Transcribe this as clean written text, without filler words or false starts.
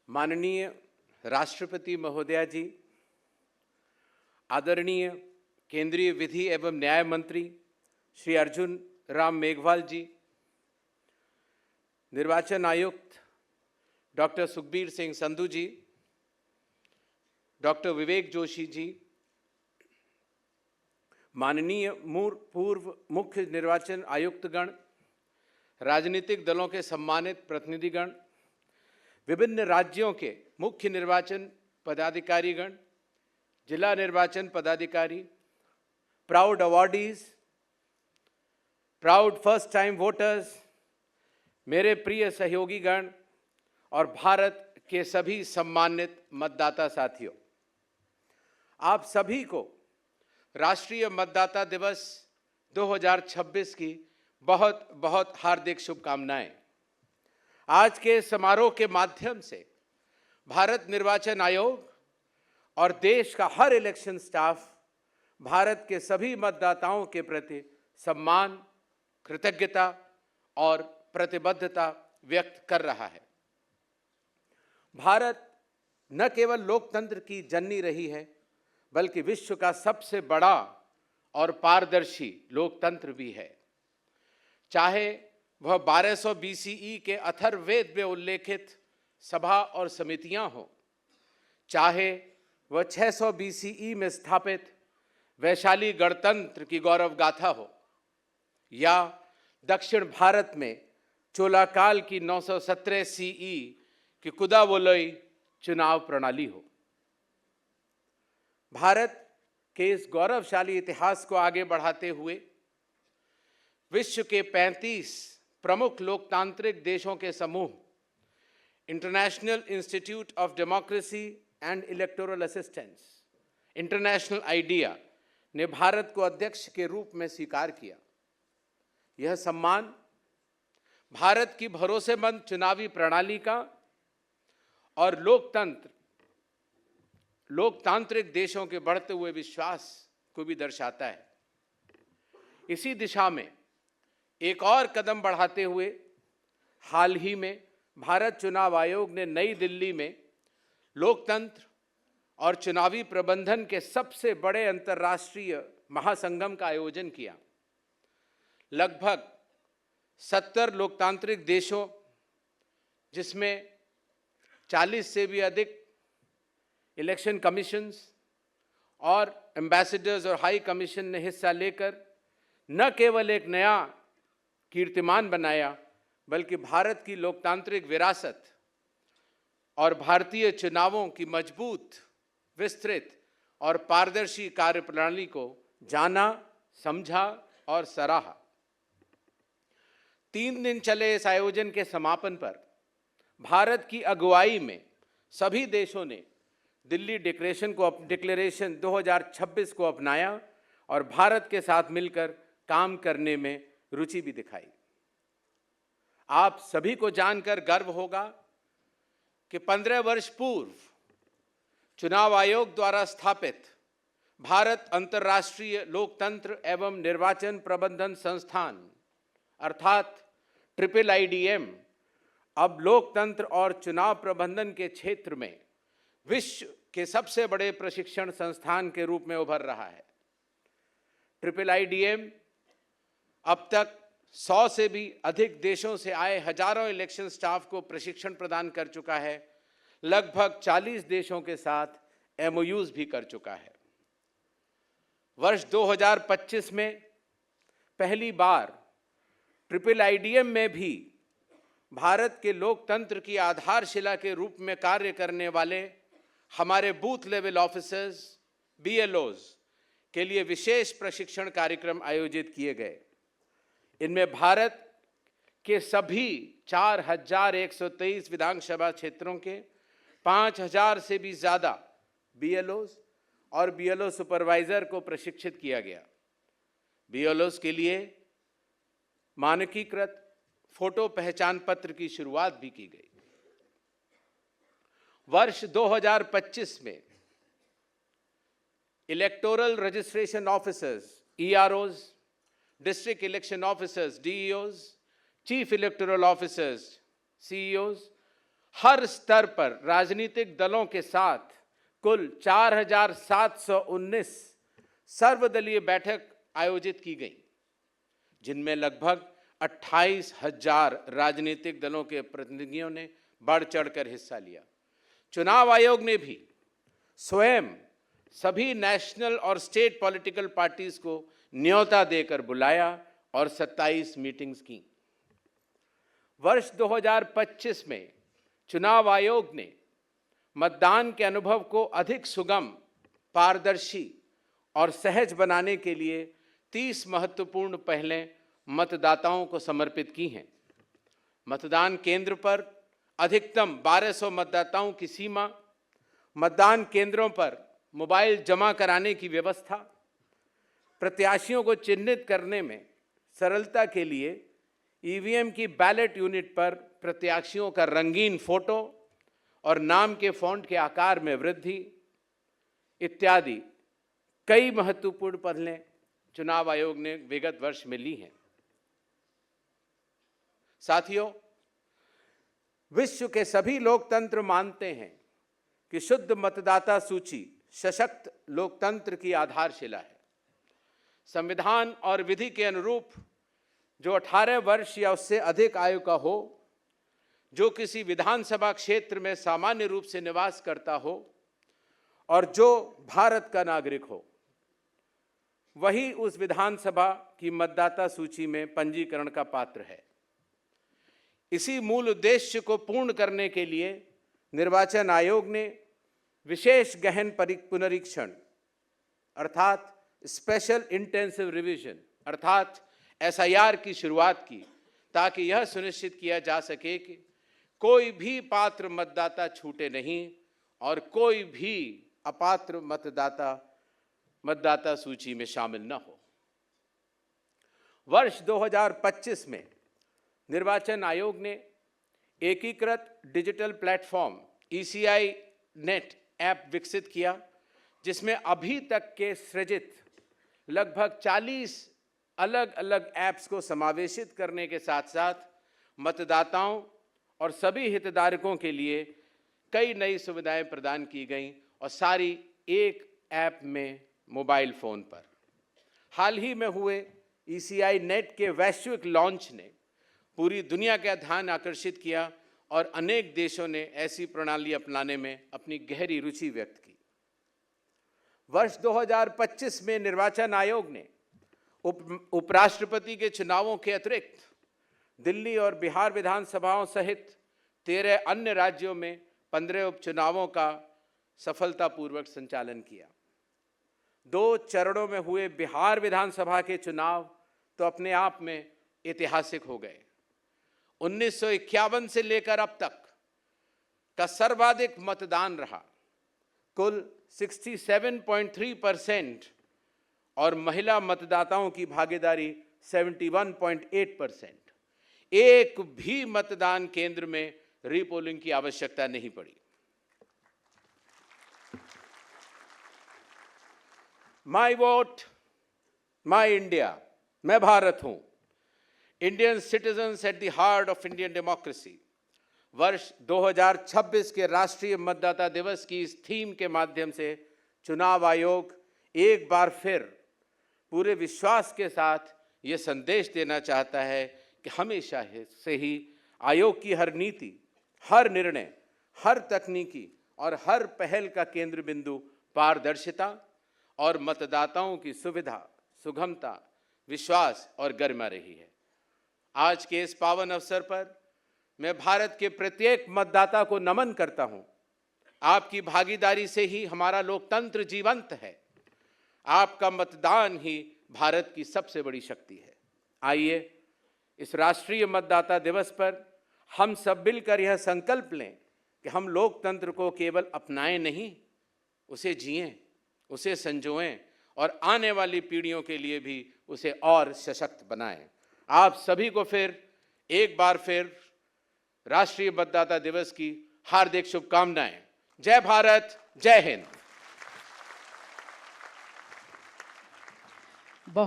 माननीय राष्ट्रपति महोदया जी, आदरणीय केंद्रीय विधि एवं न्याय मंत्री श्री अर्जुन राम मेघवाल जी, निर्वाचन आयुक्त डॉक्टर सुखबीर सिंह संधू जी, डॉक्टर विवेक जोशी जी, माननीय पूर्व मुख्य निर्वाचन आयुक्तगण, राजनीतिक दलों के सम्मानित प्रतिनिधिगण, विभिन्न राज्यों के मुख्य निर्वाचन पदाधिकारीगण, जिला निर्वाचन पदाधिकारी, proud awardees, proud first time voters, मेरे प्रिय सहयोगीगण और भारत के सभी सम्मानित मतदाता साथियों, आप सभी को राष्ट्रीय मतदाता दिवस 2026 की बहुत बहुत हार्दिक शुभकामनाएं। आज के समारोह के माध्यम से भारत निर्वाचन आयोग और देश का हर इलेक्शन स्टाफ भारत के सभी मतदाताओं के प्रति सम्मान, कृतज्ञता और प्रतिबद्धता व्यक्त कर रहा है। भारत न केवल लोकतंत्र की जननी रही है, बल्कि विश्व का सबसे बड़ा और पारदर्शी लोकतंत्र भी है। चाहे वह 1200 BCE के अथर्ववेद में उल्लेखित सभा और समितियां हो, चाहे वह 600 BCE में स्थापित वैशाली गणतंत्र की गौरव गाथा हो, या दक्षिण भारत में चोलाकाल की 917 CE की कुदावोलई चुनाव प्रणाली हो। भारत के इस गौरवशाली इतिहास को आगे बढ़ाते हुए विश्व के 35 प्रमुख लोकतांत्रिक देशों के समूह international institute of democracy and electoral assistance, international idea, ने भारत को अध्यक्ष के रूप में स्वीकार किया। यह सम्मान भारत की भरोसेमंद चुनावी प्रणाली का और लोकतांत्रिक देशों के बढ़ते हुए विश्वास को भी दर्शाता है। इसी दिशा में एक और कदम बढ़ाते हुए हाल ही में भारत चुनाव आयोग ने नई दिल्ली में लोकतंत्र और चुनावी प्रबंधन के सबसे बड़े अंतर्राष्ट्रीय महासंगम का आयोजन किया। लगभग 70 लोकतांत्रिक देशों, जिसमें 40 से भी अधिक इलेक्शन कमीशंस और एम्बेसडर्स और हाई कमीशन ने हिस्सा लेकर न केवल एक नया कीर्तिमान बनाया, बल्कि भारत की लोकतांत्रिक विरासत और भारतीय चुनावों की मजबूत, विस्तृत और पारदर्शी कार्यप्रणाली को जाना, समझा और सराहा। 3 दिन चले इस आयोजन के समापन पर भारत की अगुवाई में सभी देशों ने दिल्ली डिक्लेरेशन 2026 को अपनाया और भारत के साथ मिलकर काम करने में रुचि भी दिखाई। आप सभी को जानकर गर्व होगा कि 15 वर्ष पूर्व चुनाव आयोग द्वारा स्थापित भारत अंतर्राष्ट्रीय लोकतंत्र एवं निर्वाचन प्रबंधन संस्थान अर्थात IIIDM अब लोकतंत्र और चुनाव प्रबंधन के क्षेत्र में विश्व के सबसे बड़े प्रशिक्षण संस्थान के रूप में उभर रहा है। IIIDM अब तक 100 से भी अधिक देशों से आए हजारों इलेक्शन स्टाफ को प्रशिक्षण प्रदान कर चुका है। लगभग 40 देशों के साथ MOUs भी कर चुका है। वर्ष 2025 में पहली बार IIIDM में भी भारत के लोकतंत्र की आधारशिला के रूप में कार्य करने वाले हमारे बूथ लेवल ऑफिसर्स, BLOs के लिए विशेष प्रशिक्षण कार्यक्रम आयोजित किए गए। इनमें भारत के सभी 4123 विधानसभा क्षेत्रों के 5000 से भी ज़्यादा BLOs और BLO सुपरवाइजर को प्रशिक्षित किया गया। BLOs के लिए मानकीकृत फोटो पहचान पत्र की शुरुआत भी की गई। वर्ष 2025 में electoral registration officers EROs, district election officers DEOs, chief electoral officers CEOs, हर स्तर पर राजनीतिक दलों के साथ कुल 4,719 सर्वदलीय बैठक आयोजित की गई, जिनमें लगभग 28,000 राजनीतिक दलों के प्रतिनिधियों ने बढ़ चढ़कर हिस्सा लिया। चुनाव आयोग ने भी स्वयं सभी नेशनल और स्टेट पॉलिटिकल पार्टीज को न्योता देकर बुलाया और 27 मीटिंग्स की। वर्ष 2025 में चुनाव आयोग ने मतदान के अनुभव को अधिक सुगम, पारदर्शी और सहज बनाने के लिए 30 महत्वपूर्ण पहलें मतदाताओं को समर्पित की हैं। मतदान केंद्र पर अधिकतम 1200 मतदाताओं की सीमा, मतदान केंद्रों पर मोबाइल जमा कराने की व्यवस्था, प्रत्याशियों को चिन्हित करने में सरलता के लिए ईवीएम की बैलेट यूनिट पर प्रत्याशियों का रंगीन फोटो और नाम के फॉन्ट के आकार में वृद्धि इत्यादि कई महत्वपूर्ण पहलें चुनाव आयोग ने विगत वर्ष में ली हैं। साथियों, विश्व के सभी लोकतंत्र मानते हैं कि शुद्ध मतदाता सूची सशक्त लोकतंत्र की आधारशिला है। संविधान और विधि के अनुरूप जो 18 वर्ष या उससे अधिक आयु का हो, जो किसी विधानसभा क्षेत्र में सामान्य रूप से निवास करता हो और जो भारत का नागरिक हो, वही उस विधानसभा की मतदाता सूची में पंजीकरण का पात्र है। इसी मूल उद्देश्य को पूर्ण करने के लिए निर्वाचन आयोग ने विशेष गहन पुनरीक्षण अर्थात स्पेशल इंटेंसिव रिवीजन अर्थात एसआईआर की शुरुआत की, ताकि यह सुनिश्चित किया जा सके कि कोई भी पात्र मतदाता छूटे नहीं और कोई भी अपात्र मतदाता सूची में शामिल न हो। वर्ष 2025 में निर्वाचन आयोग ने एकीकृत digital platform ECI net app विकसित किया, जिसमें अभी तक के सृजित लगभग 40 अलग अलग ऐप्स को समावेशित करने के साथ साथ मतदाताओं और सभी हितधारकों के लिए कई नई सुविधाएं प्रदान की गईं और सारी एक ऐप में मोबाइल फोन पर। हाल ही में हुए ECI नेट के वैश्विक लॉन्च ने पूरी दुनिया का ध्यान आकर्षित किया और अनेक देशों ने ऐसी प्रणाली अपनाने में अपनी गहरी रुचि व्यक्त की। वर्ष 2025 में निर्वाचन आयोग ने उपराष्ट्रपति के चुनावों के अतिरिक्त दिल्ली और बिहार विधानसभाओं सहित 13 अन्य राज्यों में 15 उपचुनावों का सफलतापूर्वक संचालन किया। 2 चरणों में हुए बिहार विधानसभा के चुनाव तो अपने आप में ऐतिहासिक हो गए। 1951 से लेकर अब तक का सर्वाधिक मतदान रहा, कुल 67.3% और महिला मतदाताओं की भागीदारी 71.8%। एक भी मतदान केंद्र में रीपोलिंग की आवश्यकता नहीं पड़ी। माई वोट माई इंडिया, मैं भारत हूं। Indian citizens at the heart of Indian democracy. वर्ष 2026 के राष्ट्रीय मतदाता दिवस की इस थीम के माध्यम से चुनाव आयोग एक बार फिर पूरे विश्वास के साथ ये संदेश देना चाहता है कि हमेशा से ही आयोग की हर नीति, हर निर्णय, हर तकनीकी और हर पहल का केंद्र बिंदु पारदर्शिता और मतदाताओं की सुविधा, सुगमता, विश्वास और गरिमा रही है। आज के इस पावन अवसर पर मैं भारत के प्रत्येक मतदाता को नमन करता हूं। आपकी भागीदारी से ही हमारा लोकतंत्र जीवंत है। आपका मतदान ही भारत की सबसे बड़ी शक्ति है। आइए इस राष्ट्रीय मतदाता दिवस पर हम सब मिलकर यह संकल्प लें कि हम लोकतंत्र को केवल अपनाएं नहीं, उसे जिएं, उसे संजोएं और आने वाली पीढ़ियों के लिए भी उसे और सशक्त बनाएं। आप सभी को फिर एक बार फिर राष्ट्रीय मतदाता दिवस की हार्दिक शुभकामनाएं। जय भारत, जय हिंद। बहुत